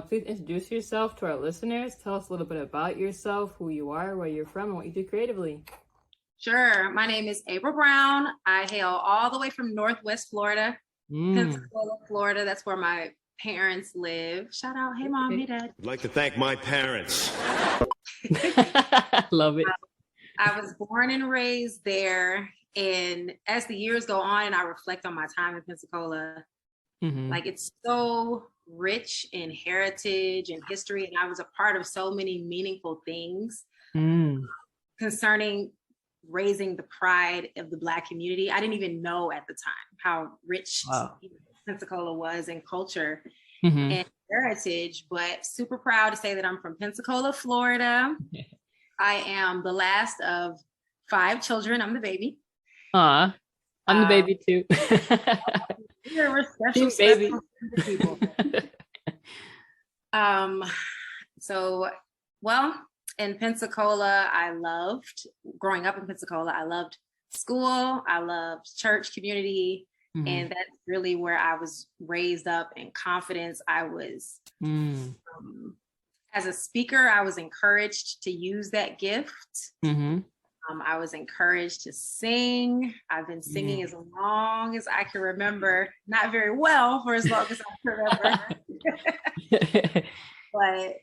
please introduce yourself to our listeners. Tell us a little bit about yourself, who you are, where you're from, and what you do creatively. Sure. My name is April Brown. I hail all the way from Northwest Florida, Pensacola, Florida. That's where my parents live. Shout out. Hey, Mom. Hey, Dad. I'd like to thank my parents. Love it. I was born and raised there. And as the years go on and I reflect on my time in Pensacola, like it's so rich in heritage and history. And I was a part of so many meaningful things concerning raising the pride of the Black community. I didn't even know at the time how rich Pensacola was in culture and heritage, but super proud to say that I'm from Pensacola, Florida. I am the last of 5 children. I'm the baby. I'm the baby too. We're special, baby. People. In Pensacola, growing up in Pensacola, I loved school, I loved church community, and that's really where I was raised up in confidence. I was, as a speaker, I was encouraged to use that gift. I was encouraged to sing. I've been singing as long as I can remember, not very well for as long as I can remember, but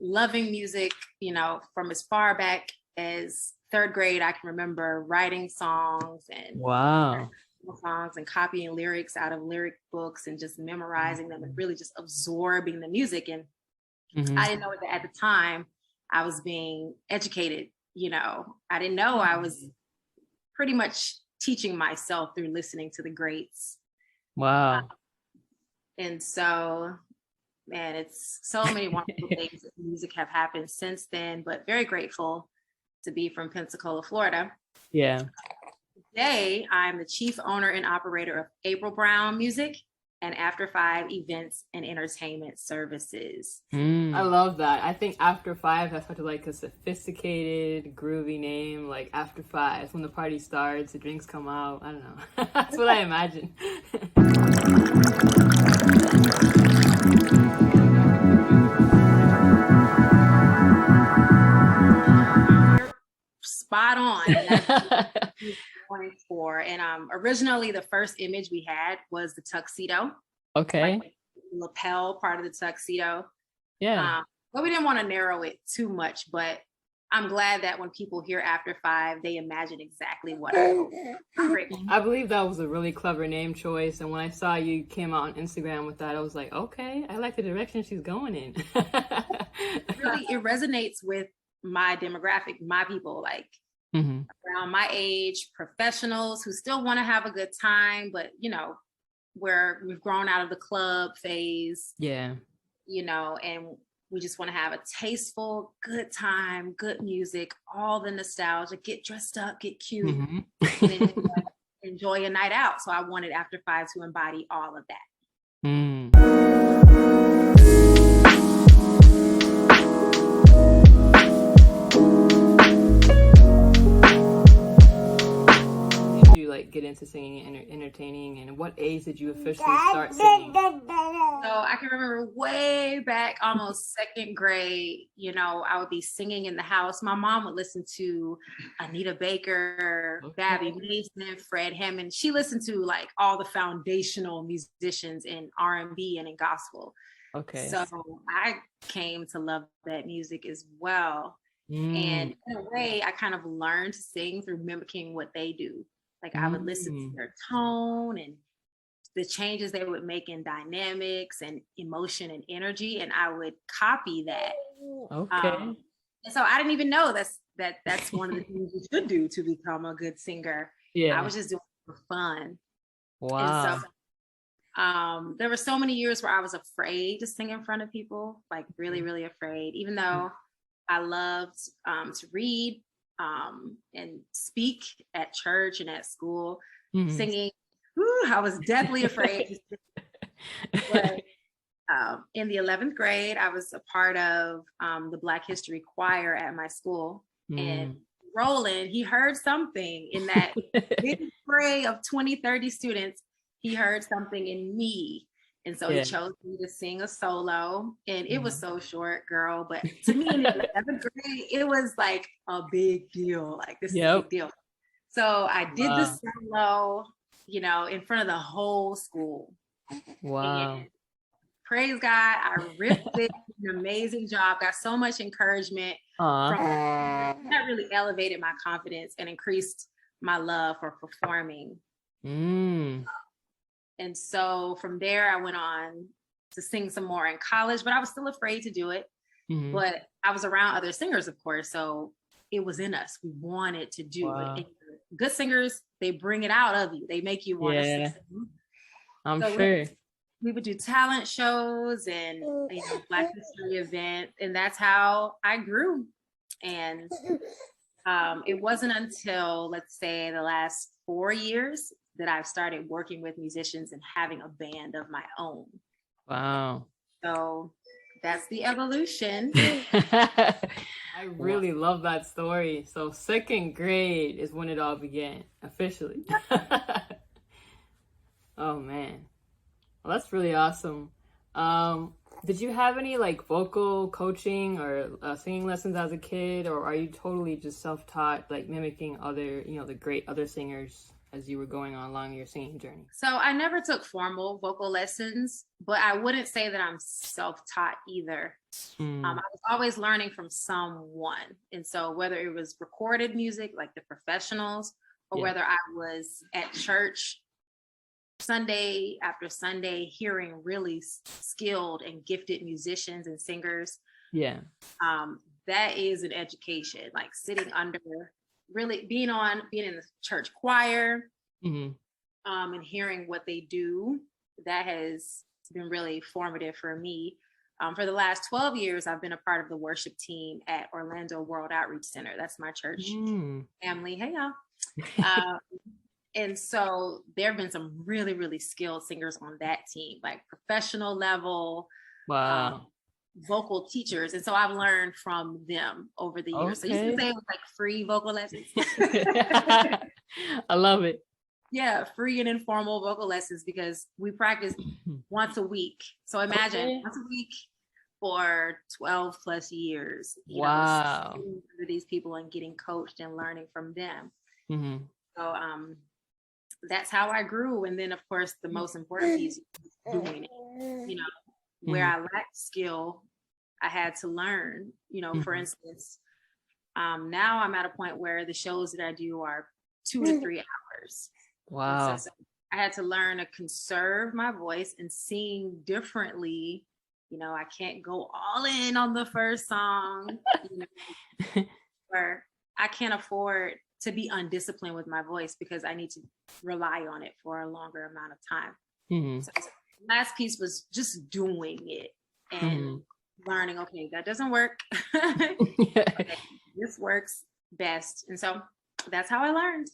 loving music, from as far back as 3rd grade, I can remember writing songs and copying lyrics out of lyric books and just memorizing them and really just absorbing the music. And I didn't know that at the time I was being educated. I didn't know I was pretty much teaching myself through listening to the greats. Wow. And so, man, it's so many wonderful things that music have happened since then, but very grateful to be from Pensacola, Florida. Yeah. Today, I'm the chief owner and operator of April Brown Music and After 5 Events and Entertainment Services. I love that. I think After 5 has such a sophisticated, groovy name, like After 5. When the party starts, the drinks come out. I don't know. That's what I imagine. Spot on. And that's for. And originally the first image we had was the tuxedo. Okay. Like the lapel part of the tuxedo. Yeah. But we didn't want to narrow it too much, but I'm glad that when people hear After 5, they imagine exactly what I hope. I believe that was a really clever name choice. And when I saw you came out on Instagram with that, I was like, okay, I like the direction she's going in. It resonates with my demographic, my people, around my age, professionals who still want to have a good time, but where we've grown out of the club phase. Yeah. And we just want to have a tasteful, good time, good music, all the nostalgia, get dressed up, get cute, and enjoy a night out. So I wanted After 5 to embody all of that. Get into singing and entertaining, and what age did you officially start singing? So I can remember way back, almost 2nd grade, I would be singing in the house. My mom would listen to Anita Baker, Babby Mason, Fred Hammond. She listened to all the foundational musicians in R&B and in gospel. Okay. So I came to love that music as well. And in a way, I kind of learned to sing through mimicking what they do. I would listen to their tone and the changes they would make in dynamics and emotion and energy, and I would copy that. Okay. And so I didn't even know that's one of the things you should do to become a good singer. Yeah. I was just doing it for fun. Wow. And so there were so many years where I was afraid to sing in front of people, really, really afraid, even though I loved to read. And speak at church and at school, singing. I was deathly afraid. But in the 11th grade, I was a part of the Black History Choir at my school. And Roland, he heard something in that big fray of 20, 30 students. He heard something in me. And so he chose me to sing a solo, and it was so short, girl. But to me in 11th grade, it was like a big deal. Like, this is a big deal. So I did the solo, you know, in front of the whole school. Wow. And praise God, I ripped it. An amazing job. Got so much encouragement from that really elevated my confidence and increased my love for performing. And so from there, I went on to sing some more in college, but I was still afraid to do it. But I was around other singers, of course, so it was in us. We wanted to do it. And good singers, they bring it out of you. They make you want to sing. I'm sure. We would do talent shows and, you know, Black History event, and that's how I grew. And it wasn't until, let's say, the last 4 years that I've started working with musicians and having a band of my own. Wow. So that's the evolution. I really love that story. So 2nd grade is when it all began, officially. Oh, man. Well, that's really awesome. Did you have any like vocal coaching or singing lessons as a kid, or are you totally just self-taught, like mimicking other, you know, the great other singers as you were going on along your singing journey? So I never took formal vocal lessons, but I wouldn't say that I'm self-taught either. I was always learning from someone. And so whether it was recorded music, like the professionals, or whether I was at church Sunday after Sunday, hearing really skilled and gifted musicians and singers. That is an education, like sitting under, really being in the church choir, and hearing what they do. That has been really formative for me. For the last 12 years, I've been a part of the worship team at Orlando World Outreach Center. That's my church family. Hey, y'all. And so there have been some really, really skilled singers on that team, like professional level, vocal teachers. And so I've learned from them over the years. So you can say it was like free vocal lessons. I love it. Yeah, free and informal vocal lessons, because we practice once a week. So imagine once a week for 12 plus years. You know, for these people and getting coached and learning from them. So that's how I grew. And then, of course, the most important piece is doing it. You know, where I lacked skill, I had to learn. You know, for instance, now I'm at a point where the shows that I do are 2 to 3 hours. Wow. So I had to learn to conserve my voice and sing differently. You know, I can't go all in on the first song, you know, or I can't afford to be undisciplined with my voice because I need to rely on it for a longer amount of time. So the last piece was just doing it and learning, okay, that doesn't work. Okay, this works best. And so that's how I learned.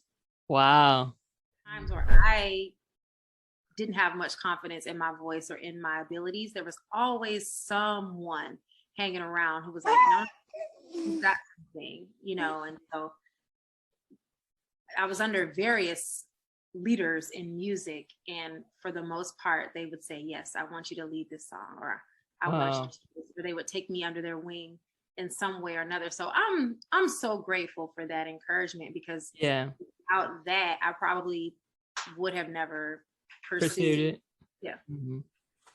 Wow. Times where I didn't have much confidence in my voice or in my abilities, there was always someone hanging around who was like, no, you got something, you know. And so I was under various leaders in music, and for the most part, they would say, yes, I want you to lead this song, or I want you to do this, or they would take me under their wing in some way or another. So I'm so grateful for that encouragement, because without that, I probably would have never pursued it. Yeah.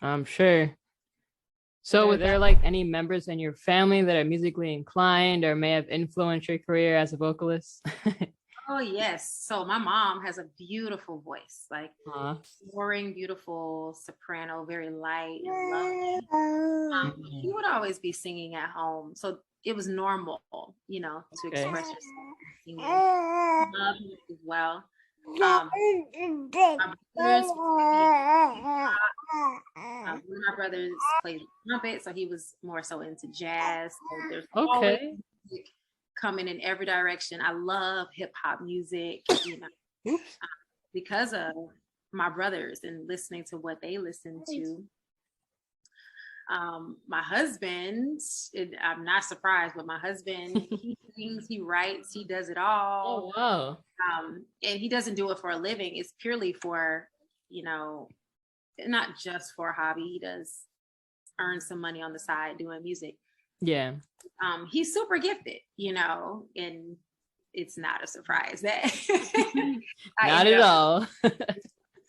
I'm sure. So were there like any members in your family that are musically inclined or may have influenced your career as a vocalist? Oh, yes. So my mom has a beautiful voice, like soaring, beautiful soprano, very light and lovely. She would always be singing at home. So it was normal, you know, to express yourself singing. Love music as well. One of my brothers played trumpet, so he was more so into jazz. So there's always music coming in every direction. I love hip hop music, you know, because of my brothers and listening to what they listen to. My husband, I'm not surprised, but my husband, he sings, he writes, he does it all. Oh, wow. And he doesn't do it for a living. It's purely for, you know, not just for a hobby. He does earn some money on the side doing music. Yeah. He's super gifted, and it's not a surprise that Not at all.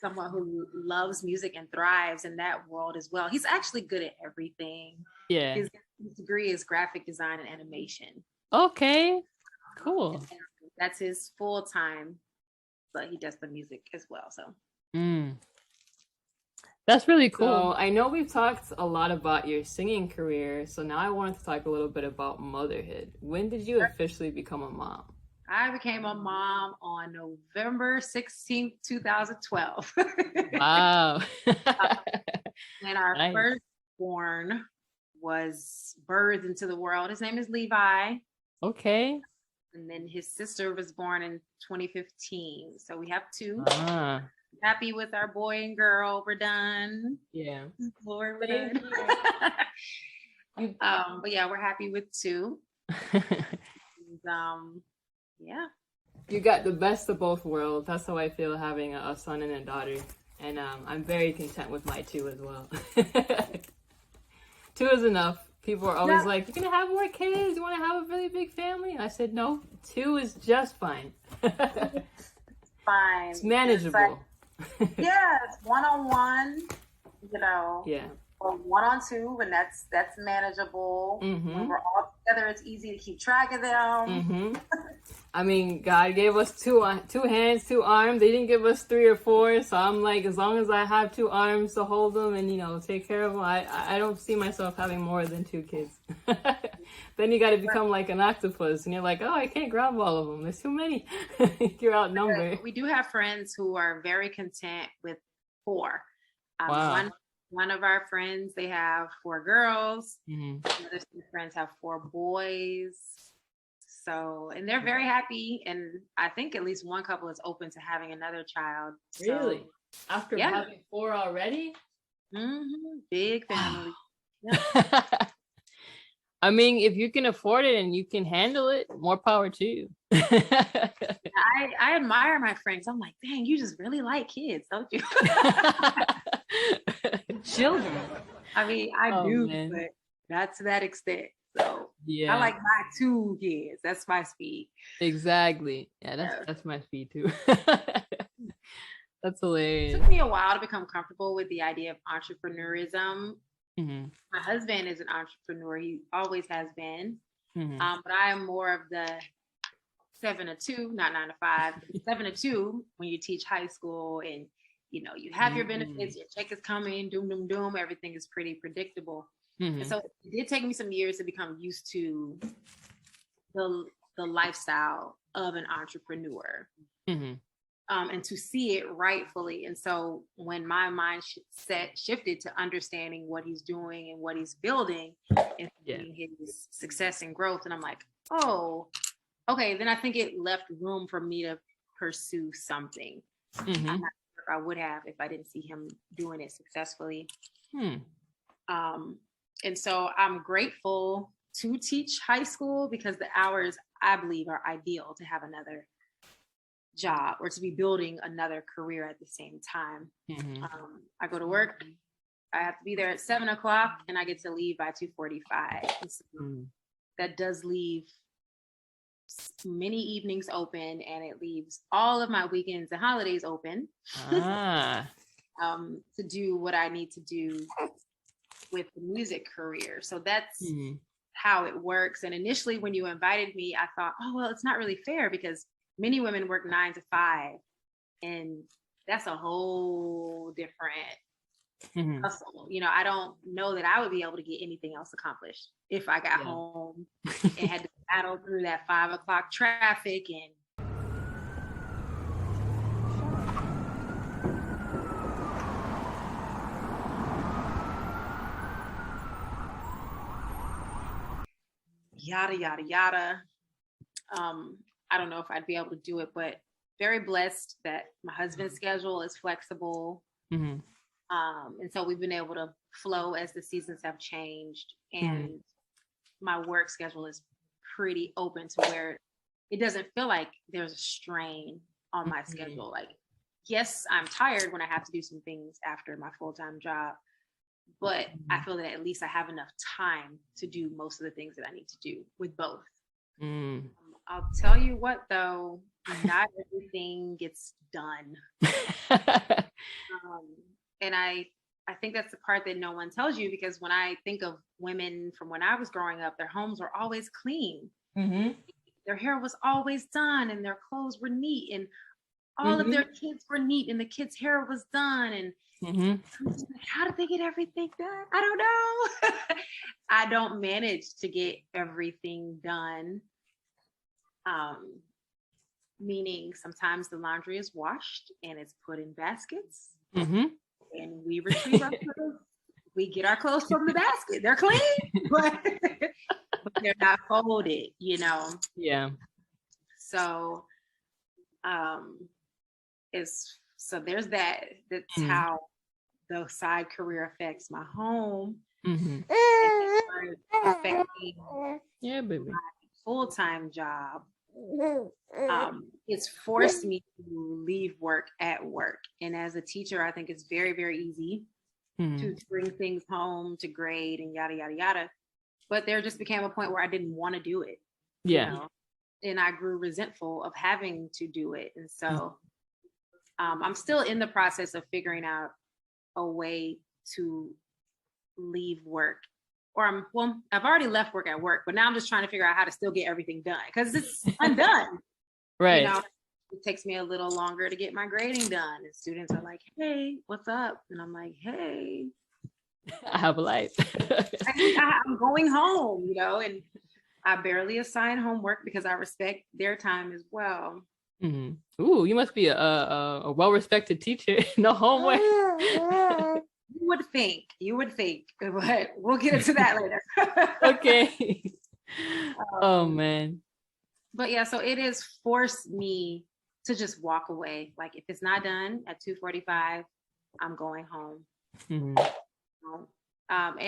someone who loves music and thrives in that world as well. He's actually good at everything. Yeah. His degree is graphic design and animation. Okay. Cool. And that's his full time, but he does the music as well. So. That's really cool. So I know we've talked a lot about your singing career, so now I wanted to talk a little bit about motherhood. When did you officially become a mom? I became a mom on November 16th, 2012. Wow. And our firstborn was birthed into the world. His name is Levi. Okay. And then his sister was born in 2015. So we have two. Happy with our boy and girl. We're done. Yeah. Lord, we're done. But yeah, we're happy with two. And, yeah. You got the best of both worlds. That's how I feel having a son and a daughter. And I'm very content with my two as well. Two is enough. People are always like, you're going to have more kids? You want to have a really big family? And I said, no, two is just fine. Fine. It's manageable. Yeah, it's one-on-one, Yeah. Or 1-on-2, and that's manageable. When we're all together, it's easy to keep track of them. I mean, God gave us two hands, 2 arms. They didn't give us 3 or 4. So I'm like, as long as I have 2 arms to hold them and, take care of them, I don't see myself having more than 2 kids. Then you got to become like an octopus and you're like, oh, I can't grab all of them. There's too many. You're outnumbered. We do have friends who are very content with 4. Wow. One of our friends, they have 4 girls. Mm-hmm. Other friends have 4 boys. So, and they're very happy. And I think at least one couple is open to having another child. Really? After having 4 already? Mm-hmm. Big family. Yeah. I mean, if you can afford it and you can handle it, more power to you. I admire my friends. I'm like, dang, you just really like kids, don't you? Children. I mean, I do, but not to that extent. So yeah, I like my 2 kids. That's my speed. Exactly. Yeah, that's my speed too. That's hilarious. It took me a while to become comfortable with the idea of entrepreneurism. My husband is an entrepreneur. He always has been. But I am more of the 7 to 2, not 9 to 5. 7 to 2 when you teach high school and you have your benefits, your check is coming, doom, doom, doom. Everything is pretty predictable. And so it did take me some years to become used to the lifestyle of an entrepreneur. And to see it rightfully. And so when my mind shifted to understanding what he's doing and what he's building and his success and growth, and I'm like, oh, okay, then I think it left room for me to pursue something. I'm not sure if I would have if I didn't see him doing it successfully. And so I'm grateful to teach high school because the hours, I believe, are ideal to have another job or to be building another career at the same time. I go to work, I have to be there at 7 o'clock and I get to leave by 2:45. So that does leave many evenings open, and it leaves all of my weekends and holidays open to do what I need to do with the music career. So that's how it works. And initially when you invited me, I thought, oh, well, it's not really fair because many women work 9 to 5, and that's a whole different hustle. I don't know that I would be able to get anything else accomplished if I got home and had to battle through that 5 o'clock traffic and yada, yada, yada. I don't know if I'd be able to do it, but very blessed that my husband's schedule is flexible. And so we've been able to flow as the seasons have changed. And my work schedule is pretty open to where it doesn't feel like there's a strain on my schedule. Like yes, I'm tired when I have to do some things after my full-time job, but I feel that at least I have enough time to do most of the things that I need to do with both. I'll tell you what, though, not everything gets done. And I think that's the part that no one tells you, because when I think of women from when I was growing up, their homes were always clean. Their hair was always done, and their clothes were neat, and all of their kids were neat, and the kids' hair was done. And I'm just like, how did they get everything done? I don't know. I don't manage to get everything done. Meaning sometimes the laundry is washed and it's put in baskets, and we retrieve our clothes. We get our clothes from the basket. They're clean, but they're not folded, you know? Yeah. So, so there's that. That's how the side career affects my home. And affecting my full-time job. It's forced me to leave work at work. And as a teacher, I think it's very, very easy to bring things home to grade and yada, yada, yada. But there just became a point where I didn't want to do it. Yeah. You know? And I grew resentful of having to do it. And so I'm still in the process of figuring out a way to leave work. Or I've already left work at work, but now I'm just trying to figure out how to still get everything done, because it's undone. Right. You know, it takes me a little longer to get my grading done. And students are like, hey, what's up? And I'm like, hey, I have a life. I'm going home, you know, and I barely assign homework because I respect their time as well. Ooh, you must be a well-respected teacher. No homework. You would think, but we'll get into that later. Okay. Oh man. But yeah, so it has forced me to just walk away. Like, if it's not done at 2:45, I'm going home. And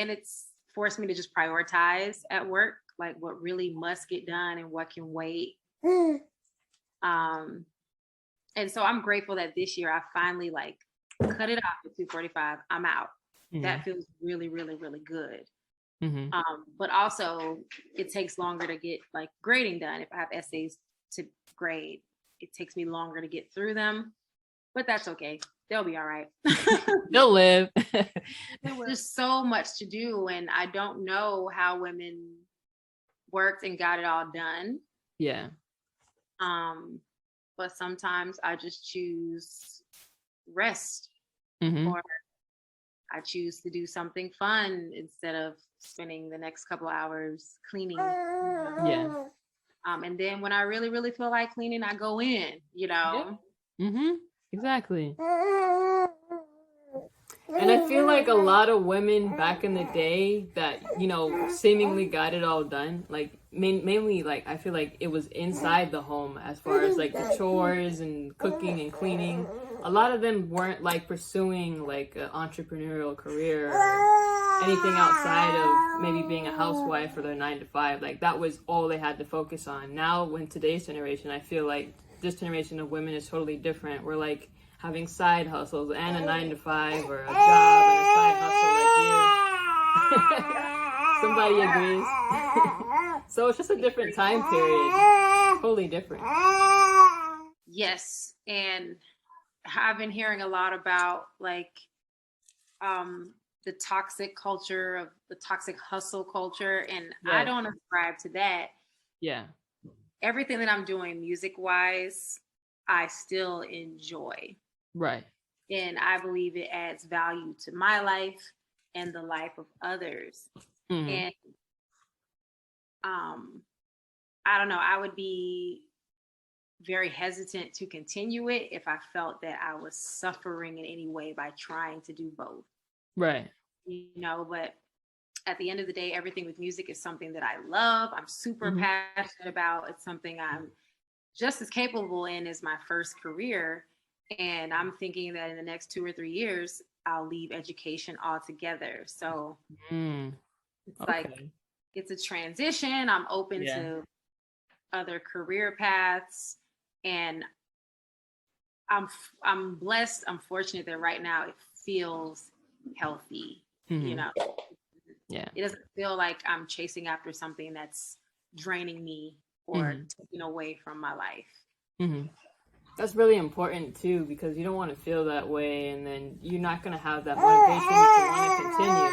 it's forced me to just prioritize at work, like what really must get done and what can wait. And so I'm grateful that this year I finally like cut it off at 2:45. I'm out. That feels really, really, really good. But also it takes longer to get like grading done. If I have essays to grade, it takes me longer to get through them, but that's okay. They'll be all right. They'll live. There's so much to do, and I don't know how women worked and got it all done. Yeah. But sometimes I just choose rest, Mm-hmm. or I choose to do something fun instead of spending the next couple hours cleaning. Yeah. And then when I really, really feel like cleaning, I go in, you know? Yeah. Mm-hmm. Exactly. And I feel like a lot of women back in the day that, you know, seemingly got it all done, like mainly like I feel like it was inside the home as far as like the chores and cooking and cleaning. A lot of them weren't like pursuing like an entrepreneurial career or anything outside of maybe being a housewife or their 9-to-5. Like that was all they had to focus on. Now in today's generation, I feel like this generation of women is totally different. We're like having side hustles and a 9-to-5 or a job and a side hustle like you. Somebody agrees. So it's just a different time period. Totally different. Yes. And I've been hearing a lot about like the toxic culture, of the toxic hustle culture. And Yeah. I don't ascribe to that. Yeah. Everything that I'm doing music wise, I still enjoy. Right. And I believe it adds value to my life and the life of others. Mm-hmm. And I don't know, I would be very hesitant to continue it if I felt that I was suffering in any way by trying to do both. Right. You know, but at the end of the day, everything with music is something that I love. I'm super passionate about. It's something I'm just as capable in as my first career. And I'm thinking that in the next 2 or 3 years, I'll leave education altogether. So it's like, it's a transition. I'm open to other career paths. And I'm blessed. I'm fortunate that right now it feels healthy. You know, Yeah. it doesn't feel like I'm chasing after something that's draining me or taking away from my life. That's really important too, because you don't want to feel that way, and then you're not going to have that motivation to want to continue.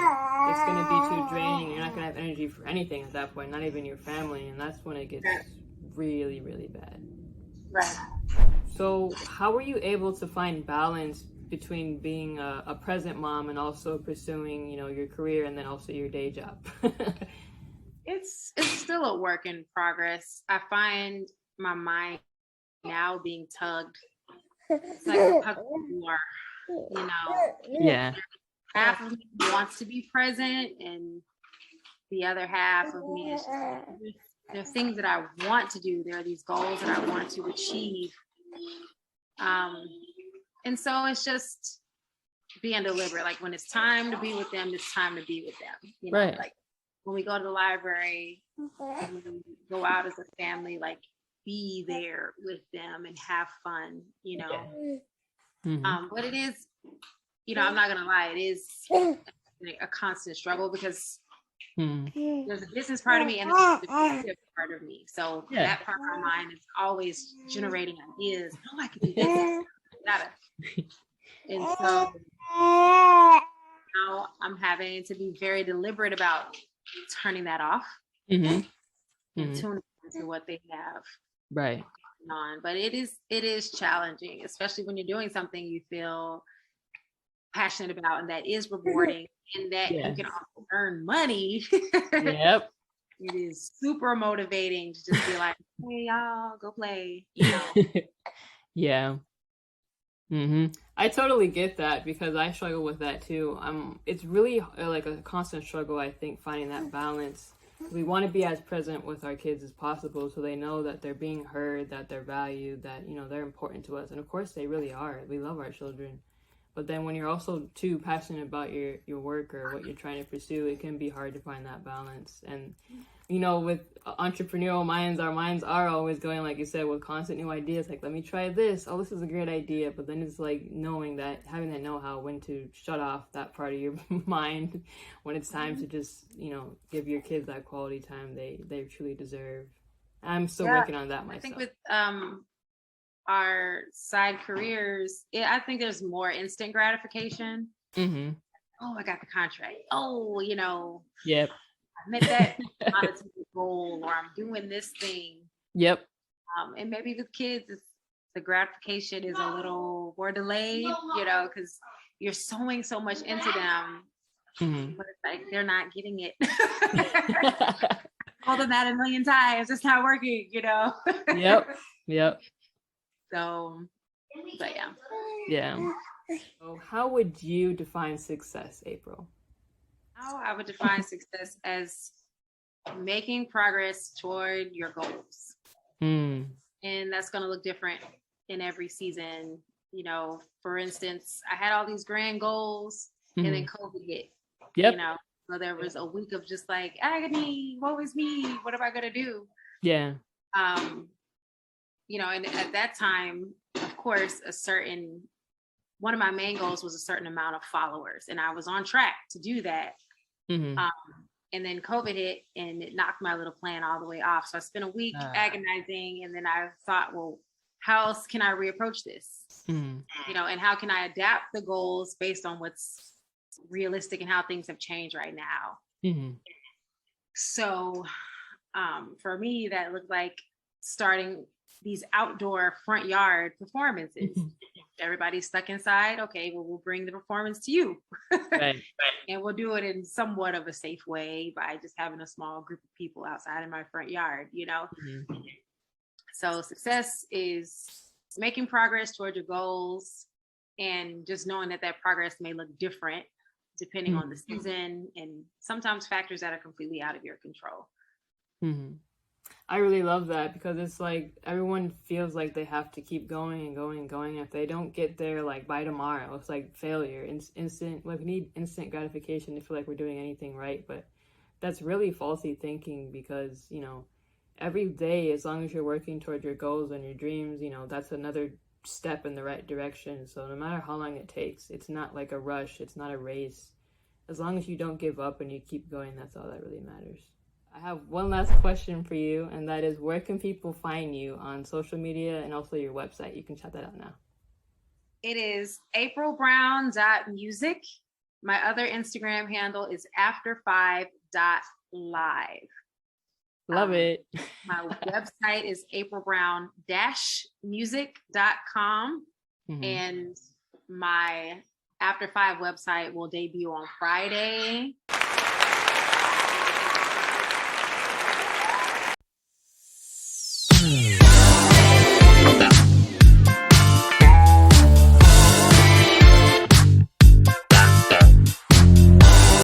It's going to be too draining. You're not going to have energy for anything at that point, not even your family, and that's when it gets really, really bad. Right. So how were you able to find balance between being a present mom and also pursuing, your career and then also your day job? It's still a work in progress. I find my mind now being tugged. It's like a tug of war, Yeah. Half of me wants to be present, and the other half of me is there are things that I want to do. There are these goals that I want to achieve. And so it's just being deliberate. Like when it's time to be with them, it's time to be with them. Right. Like when we go to the library, when we go out as a family, like be there with them and have fun, But it is, I'm not gonna lie, it is a constant struggle because there's a business part of me and there's a creative part of me. So that part of my mind is always generating ideas. Oh, I could do this. And so now I'm having to be very deliberate about turning that off and tuning into what they have on. But it is challenging, especially when you're doing something you feel passionate about and that is rewarding and that you can also earn money. Yep. It is super motivating to just be like, hey y'all, go play. Yeah. I totally get that because I struggle with that too. It's really like a constant struggle, I think, finding that balance. We want to be as present with our kids as possible so they know that they're being heard, that they're valued, that, they're important to us. And of course they really are. We love our children. But then when you're also too passionate about your work or what you're trying to pursue, it can be hard to find that balance. And, with entrepreneurial minds, our minds are always going, like you said, with constant new ideas. Like, let me try this. Oh, this is a great idea. But then it's like having that know-how when to shut off that part of your mind when it's time to just, give your kids that quality time they truly deserve. I'm still working on that myself. I think with our side careers, I think there's more instant gratification. Oh, I got the contract. Oh, Yep. I met that goal, or I'm doing this thing. Yep. And maybe with kids, the gratification is a little more delayed, because you're sowing so much into them, but it's like they're not getting it. Call them that a million times. It's not working, Yep. So, but yeah. Yeah. So how would you define success, April? How I would define success as making progress toward your goals. And that's going to look different in every season. For instance, I had all these grand goals and then COVID hit. Yep. So there was a week of just like agony, woe is me, what am I going to do? Yeah. And at that time, of course, one of my main goals was a certain amount of followers, and I was on track to do that. And then COVID hit and it knocked my little plan all the way off. So I spent a week agonizing, and then I thought, well, how else can I reapproach this? And how can I adapt the goals based on what's realistic and how things have changed right now? So for me, that looked like starting these outdoor front yard performances. Everybody's stuck inside. Okay, well, we'll bring the performance to you. Right. And we'll do it in somewhat of a safe way by just having a small group of people outside in my front yard, So success is making progress toward your goals and just knowing that progress may look different depending on the season and sometimes factors that are completely out of your control. I really love that because it's like everyone feels like they have to keep going and going and going. If they don't get there like by tomorrow, it's like failure. Instant, like we need instant gratification to feel like we're doing anything right. But that's really faulty thinking because, every day, as long as you're working towards your goals and your dreams, that's another step in the right direction. So no matter how long it takes, it's not like a rush, it's not a race. As long as you don't give up and you keep going, that's all that really matters. I have one last question for you, and that is, where can people find you on social media and also your website? You can shout that out now. It is aprilbrown.music. My other Instagram handle is after5.live. Love it. My website is aprilbrown-music.com. And my After 5 website will debut on Friday.